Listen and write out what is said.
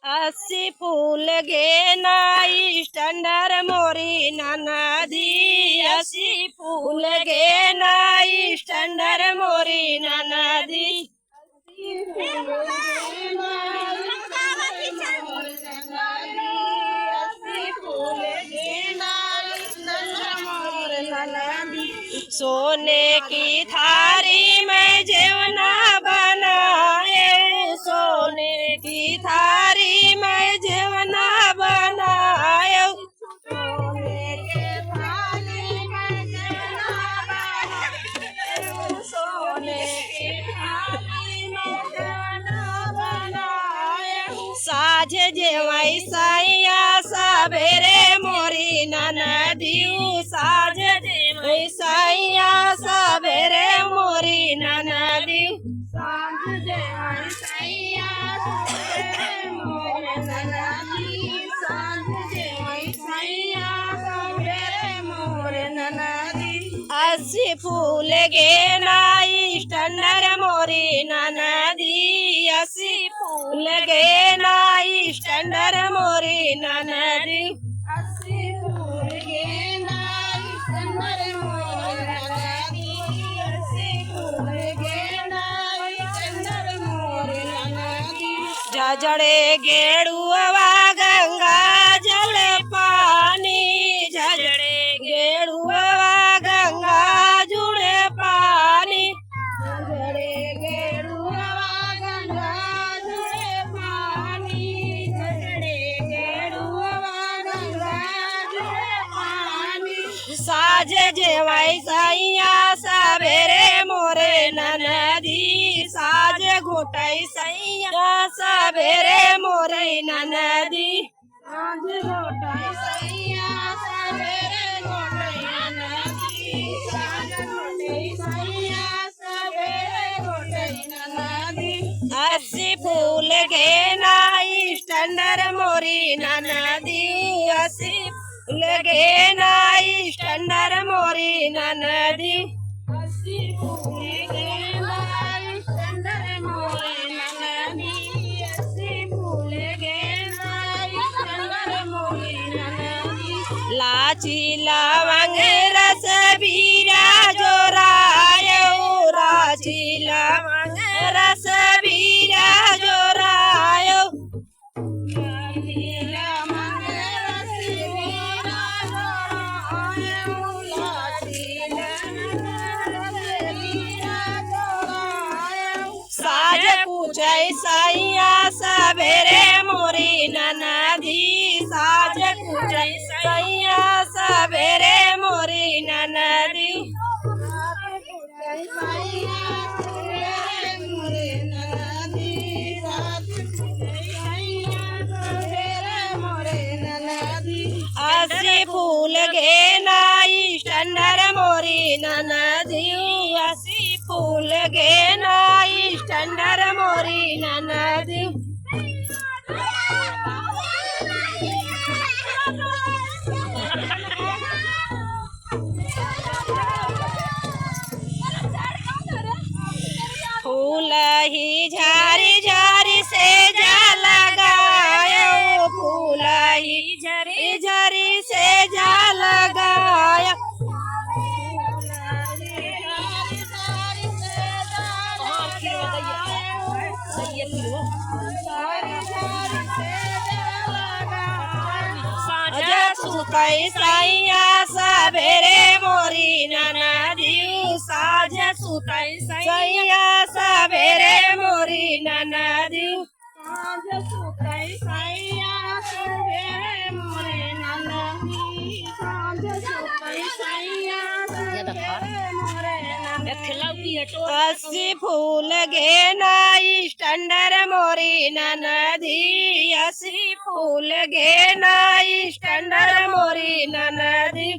अस्सी फूल गे नाई स्टैंडर मोरी ननदी। अस्सी फूल गे नाई स्टैंडर मोरी ननदी। सोने की थारी में जेवना बनाए, सोने की थारी में जेवना बनाए, सोने के थाली में जेवना बनाए, सोने की थाली में जेवना बनाए। साझ जेवई सैया सबेरे मोरी ननदी, साझ जेवई सैया सबेरे मोरी ननदी, साझ जेवई सैया सबेरे मोरी ननदी, साझ जेवई सैया सबेरे मोरी ननदी। अस्सी फूल गे नाई स्टैंडर मोरी ननदी, अस्सी फूल गे नाई स्टैंडर मोरी ननदी, अस्सी फूल गे नाई स्टैंडर मोरी ननदी, अस्सी फूल गे नाई स्टैंडर मोरी ननदी। झजड़े गेड़ुआ गंगा जल पानी, झजड़े गेड़ुआ गंगा जुड़े पानी, झजड़े गेड़ुआ गंगा जुड़े पानी, झजड़े गेड़ुआ गंगा जुड़े पानी। साझ जेवई सैया सबेरे मोरे ननदी, साझ घोटई सैया सबेरे मोरे ननदी, साझ घोटई सैया सबेरे घोटई ननदी, साझ घोटई सैया सबेरे घोटई ननदी। अस्सी फूल गे नाई स्टैंडर मोरी ननदी, अस्सी फूल गे नाई स्टैंडर मोरी ननदी, अस्सी फूल गे नाई स्टैंडर मोरी ननदी, अस्सी फूल गे नाई स्टैंडर मोरी ननदी। लाची लवंग रस बीरा जोरायो, लाची लवंग रस बीरा जोरायो, लाची लवंग रस बीरा जोरायो, लाची लवंग रस बीरा जोरायो। साझ पूछई सैया सबेरे मोरी ननदी, साझ पूछई सैया सबेरे मोरी ननदी, साझ पूछई सैया सबेरे मोरी ननदी, साझ पूछई सैया सबेरे मोरी ननदी। अस्सी फूल गे नाई स्टैंडर मोरी ननदी, अस्सी फूल गे नाई स्टैंडर मोरी ननदी। फूल ही झारी झारी से जा लगायो, फूल ही झरी झरी से जा लगाया, सुतई सैया सबेरे मोरी ननदी, साझ सुतई सैया सबेरे मोरी ननदी, साझ सुतई सैया सबेरे मोरी ननदी, साझ सुतई सैया सबेरे मोरी ननदी। अस्सी फूल गे नाई स्टैंडर मोरी ननदी, अस्सी फूल गे नाई स्टैंडर मोरी ननदी,